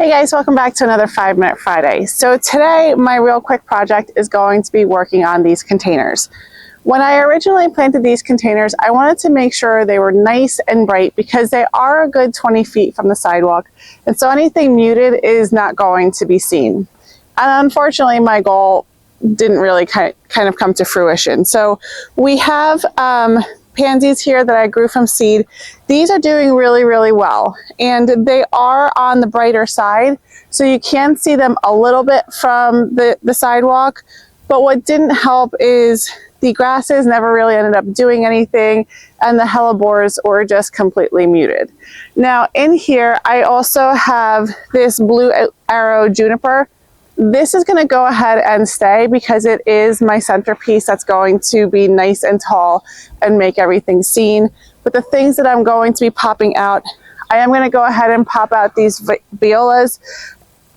Hey guys, welcome back to another 5-Minute Friday. So today my real quick project is going to be working on these containers. When I originally planted these containers, I wanted to make sure they were nice and bright because they are a good 20 feet from the sidewalk, and so anything muted is not going to be seen. And unfortunately my goal didn't really kind of come to fruition. So we have pansies here that I grew from seed. These are doing really well, and they are on the brighter side, so you can see them a little bit from the sidewalk. But what didn't help is the grasses never really ended up doing anything, and the hellebores were just completely muted. Now in here I also have this blue arrow juniper. This is going to go ahead and stay because it is my centerpiece that's going to be nice and tall and make everything seen. But the things that I'm going to be popping out, I am going to go ahead and pop out these violas,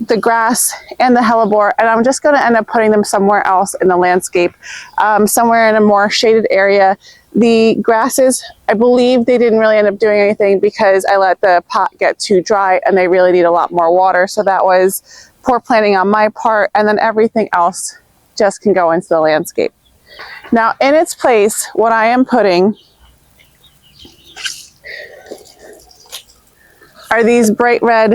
the grass, and the hellebore, and I'm just going to end up putting them somewhere else in the landscape, somewhere in a more shaded area. The grasses, I believe they didn't really end up doing anything because I let the pot get too dry and they really need a lot more water, so that was poor planning on my part, and then everything else just can go into the landscape. Now in its place, what I am putting are these bright red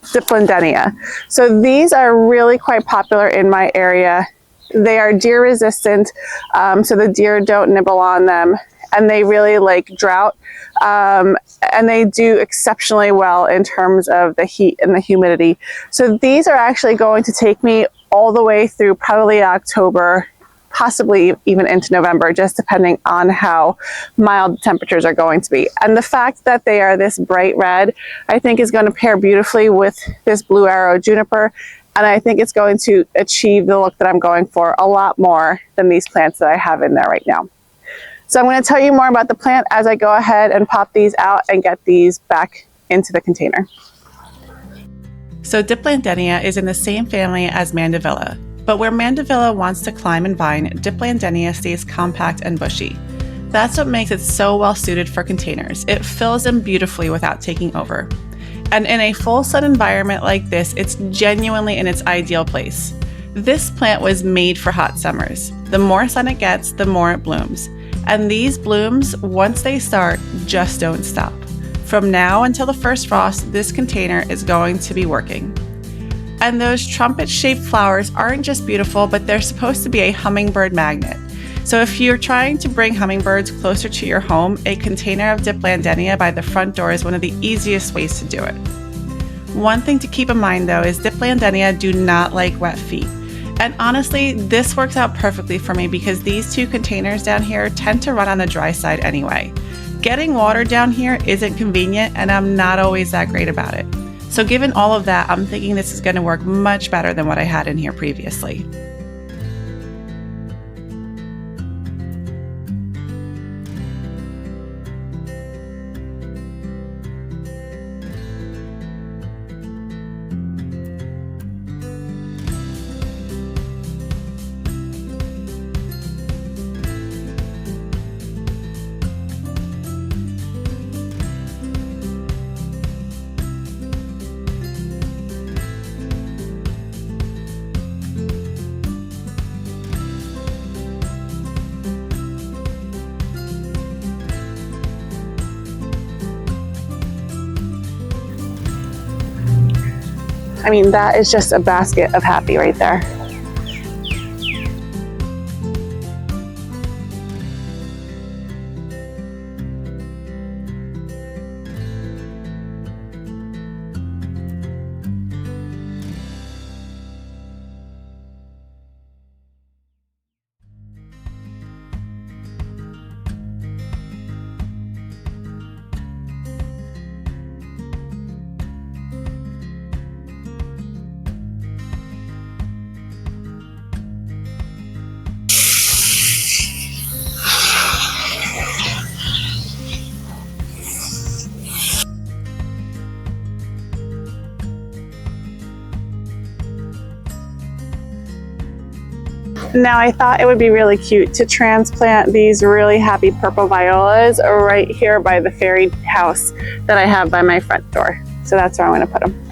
dipladenia. So these are really quite popular in my area. They are deer resistant, so the deer don't nibble on them, and they really like drought, and they do exceptionally well in terms of the heat and the humidity. So these are actually going to take me all the way through probably October, possibly even into November, just depending on how mild temperatures are going to be. And the fact that they are this bright red, I think is going to pair beautifully with this blue arrow juniper, and I think it's going to achieve the look that I'm going for a lot more than these plants that I have in there right now. So I'm going to tell you more about the plant as I go ahead and pop these out and get these back into the container. So dipladenia is in the same family as mandevilla, but where mandevilla wants to climb and vine, dipladenia stays compact and bushy. That's what makes it so well suited for containers. It fills them beautifully without taking over. And in a full sun environment like this, it's genuinely in its ideal place. This plant was made for hot summers. The more sun it gets, the more it blooms. And these blooms, once they start, just don't stop. From now until the first frost, this container is going to be working. And those trumpet-shaped flowers aren't just beautiful, but they're supposed to be a hummingbird magnet. So if you're trying to bring hummingbirds closer to your home, a container of dipladenia by the front door is one of the easiest ways to do it. One thing to keep in mind though is dipladenia do not like wet feet. And honestly, this works out perfectly for me because these two containers down here tend to run on the dry side anyway. Getting water down here isn't convenient, and I'm not always that great about it. So given all of that, I'm thinking this is going to work much better than what I had in here previously. I mean, that is just a basket of happy right there. Now I thought it would be really cute to transplant these really happy purple violas right here by the fairy house that I have by my front door. So that's where I'm going to put them.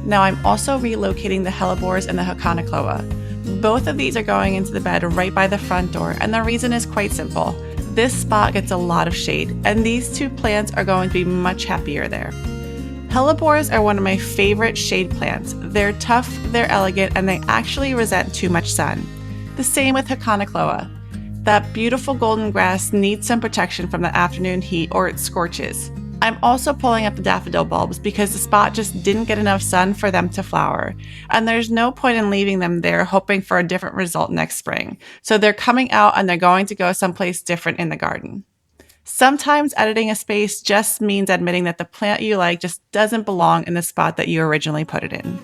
Now I'm also relocating the hellebores and the hakonechloa. Both of these are going into the bed right by the front door, and the reason is quite simple. This spot gets a lot of shade, and these two plants are going to be much happier there. Hellebores are one of my favorite shade plants. They're tough, they're elegant, and they actually resent too much sun. The same with hakonechloa. That beautiful golden grass needs some protection from the afternoon heat or it scorches. I'm also pulling up the daffodil bulbs because the spot just didn't get enough sun for them to flower, and there's no point in leaving them there hoping for a different result next spring. So they're coming out and they're going to go someplace different in the garden. Sometimes editing a space just means admitting that the plant you like just doesn't belong in the spot that you originally put it in.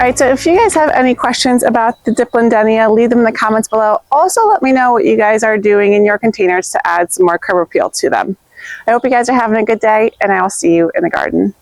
All right, so if you guys have any questions about the dipladenia, leave them in the comments below. Also, let me know what you guys are doing in your containers to add some more curb appeal to them. I hope you guys are having a good day, and I will see you in the garden.